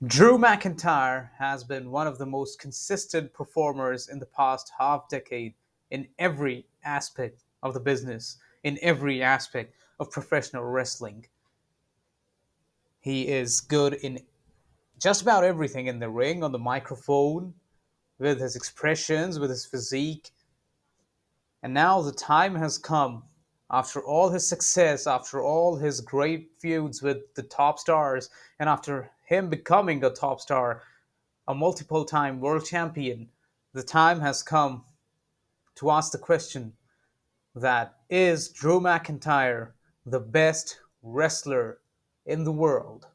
Drew McIntyre has been one of the most consistent performers in the past half decade in every aspect of the business, in every aspect of professional wrestling. He is good in just about everything in the ring, on the microphone, with his expressions, with his physique. And now the time has come, after all his success, after all his great feuds with the top stars, and after him becoming a top star, a multiple time world champion, the time has come to ask the question that is Drew McIntyre the best wrestler in the world?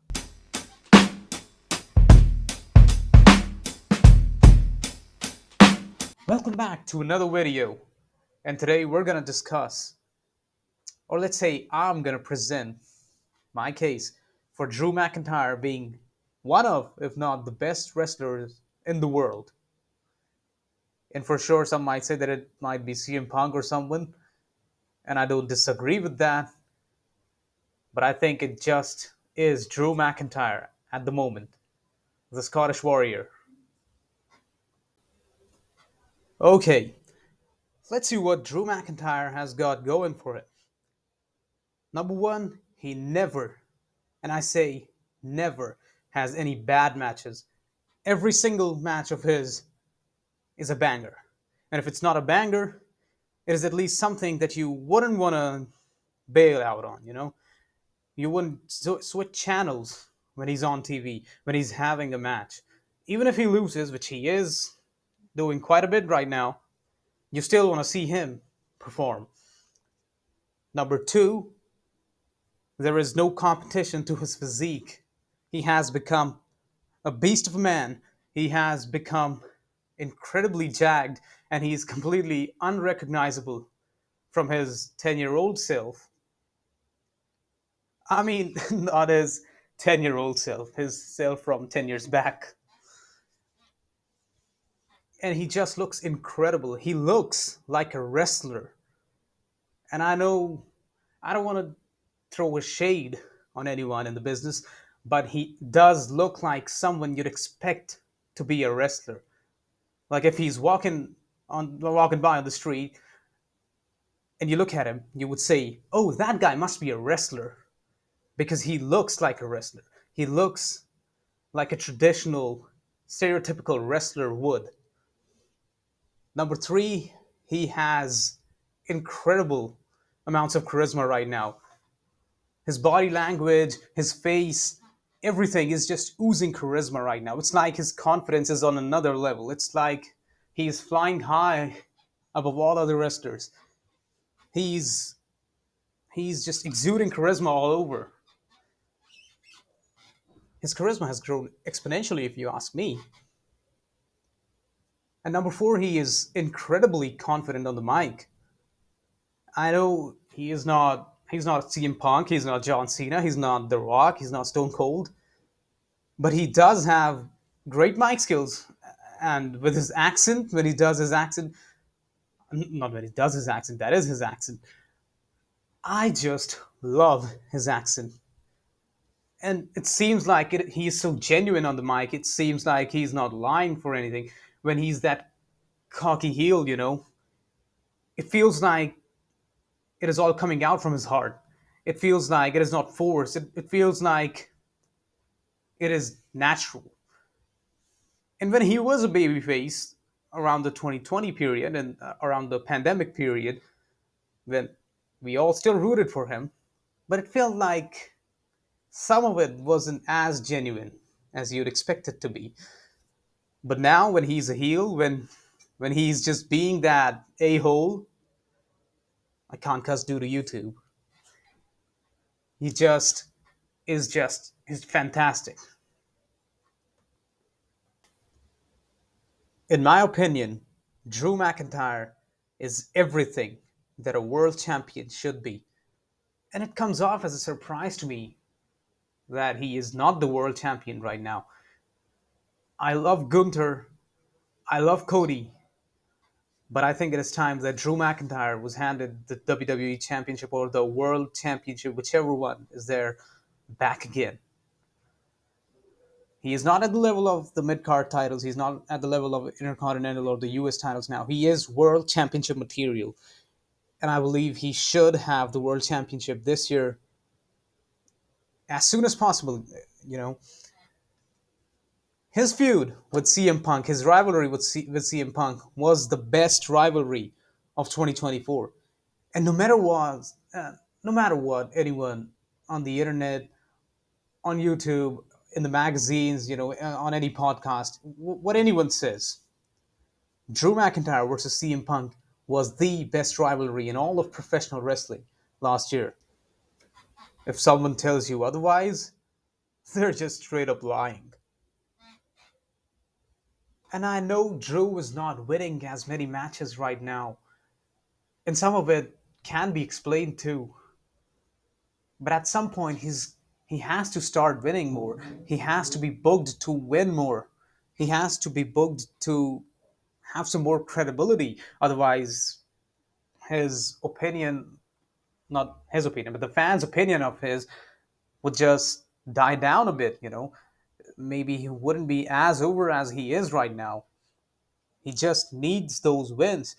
Welcome back to another video. And today we're going to discuss, or let's say I'm going to present my case for Drew McIntyre being one of, if not the best wrestlers in the world. And for sure, some might say that it might be CM Punk or someone, and I don't disagree with that, but I think it just is Drew McIntyre at the moment, the Scottish Warrior. Okay, let's see what Drew McIntyre has got going for it. Number one, he never, and I say never, has any bad matches. Every single match of his is a banger. And if it's not a banger, it is at least something that you wouldn't want to bail out on, you know? You wouldn't switch channels when he's on TV, when he's having a match. Even if he loses, which he is doing quite a bit right now, you still want to see him perform. Number two, there is no competition to his physique. He has become a beast of a man. He has become incredibly jagged, and he's completely unrecognizable from his 10-year-old self. I mean, not his 10-year-old self, his self from 10 years back. And he just looks incredible. He looks like a wrestler. And I know I don't want to throw a shade on anyone in the business, but he does look like someone you'd expect to be a wrestler. Like if he's walking by on the street and you look at him, you would say, "Oh, that guy must be a wrestler," because he looks like a wrestler. He looks like a traditional, stereotypical wrestler would. Number three, he has incredible amounts of charisma right now. His body language, his face, everything is just oozing charisma right now. It's like his confidence is on another level. It's like he's flying high above all other wrestlers. He's he's just exuding charisma all over. His charisma has grown exponentially, if you ask me. And number four, he is incredibly confident on the mic. I know he's not CM Punk, he's not John Cena, he's not The Rock, he's not Stone Cold, but he does have great mic skills. And with his accent, when he does his accent, not when he does his accent, that is his accent. I just love his accent. And it seems like he's so genuine on the mic. It seems like he's not lying for anything. When he's that cocky heel, it feels like it is all coming out from his heart. It feels like it is not forced. It feels like it is natural. And when he was a babyface around the 2020 period and around the pandemic period, when we all still rooted for him, but it felt like some of it wasn't as genuine as you'd expect it to be. But now, when he's a heel, when he's just being that a hole, I can't cuss due to YouTube. He just is fantastic. In my opinion, Drew McIntyre is everything that a world champion should be. And it comes off as a surprise to me that he is not the world champion right now. I love Gunther, I love Cody, but I think it is time that Drew McIntyre was handed the WWE Championship or the World Championship, whichever one is there, back again. He is not at the level of the mid card titles. He's not at the level of Intercontinental or the US titles now. He is World Championship material. And I believe he should have the World Championship this year as soon as possible. You know, his feud with CM Punk, his rivalry with CM Punk was the best rivalry of 2024. And no matter what, anyone on the internet, on YouTube, in the magazines, on any podcast, what anyone says, Drew McIntyre versus CM Punk was the best rivalry in all of professional wrestling last year. If someone tells you otherwise, they're just straight up lying. And I know Drew is not winning as many matches right now, and some of it can be explained too. But at some point, he has to start winning more. He has to be booked to win more. He has to be booked to have some more credibility. Otherwise, his opinion, not his opinion, but the fans' opinion of his would just die down a bit. Maybe he wouldn't be as over as he is right now. He just needs those wins.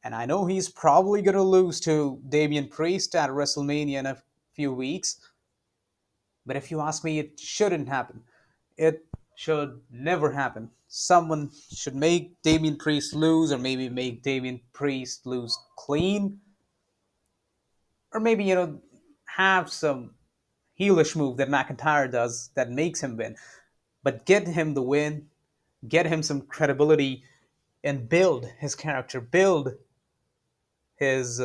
And I know he's probably going to lose to Damian Priest at WrestleMania in a few weeks. But if you ask me, it shouldn't happen. It should never happen. Someone should make Damian Priest lose, or maybe make Damian Priest lose clean, or maybe have some heelish move that McIntyre does that makes him win. But get him the win, get him some credibility, and build his character, build his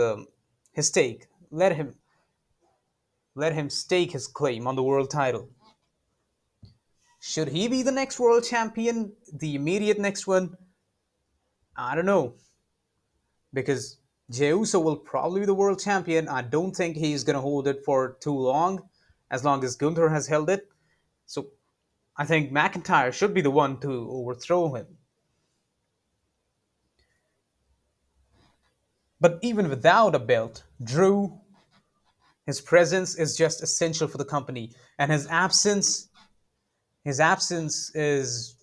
stake. Let him stake his claim on the world title. Should he be the next world champion, the immediate next one? I don't know, because Jey Uso will probably be the world champion. I don't think he's gonna hold it for too as long as Gunther has held it. So I think McIntyre should be the one to overthrow him. But even without a belt, Drew, his presence is just essential for the company, and his absence is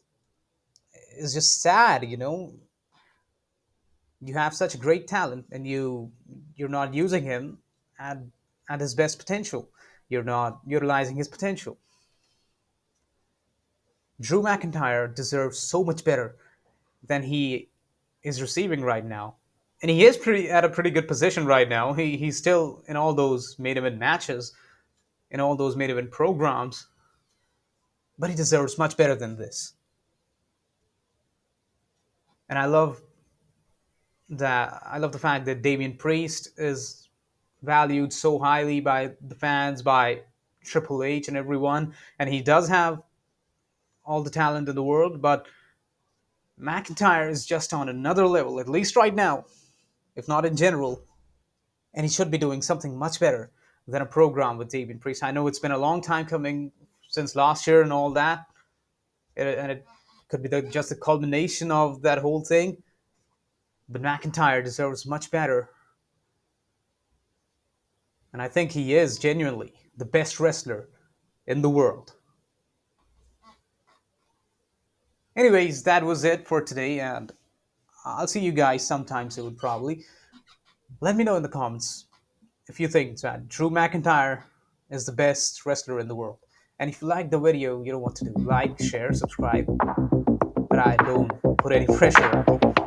just sad. You have such great talent, and you're not using him at at his best potential. You're not utilizing his potential. Drew McIntyre deserves so much better than he is receiving right now. And he is pretty at a pretty good position right now. He's still in all those main event matches, in all those main event programs, but he deserves much better than this. And I love the fact that Damian Priest is valued so highly by the fans, by Triple H and everyone, and he does have all the talent in the world, but McIntyre is just on another level, at least right now, if not in general, and he should be doing something much better than a program with Damian Priest. I know it's been a long time coming since last year and all that, and it could be just the culmination of that whole thing. But McIntyre deserves much better, and I think he is genuinely the best wrestler in the world. Anyways, that was it for today, and I'll see you guys sometime soon, probably. Let me know in the comments if you think that Drew McIntyre is the best wrestler in the world. And if you like the video, you know what to do. Like, share, subscribe. But I don't put any pressure on you.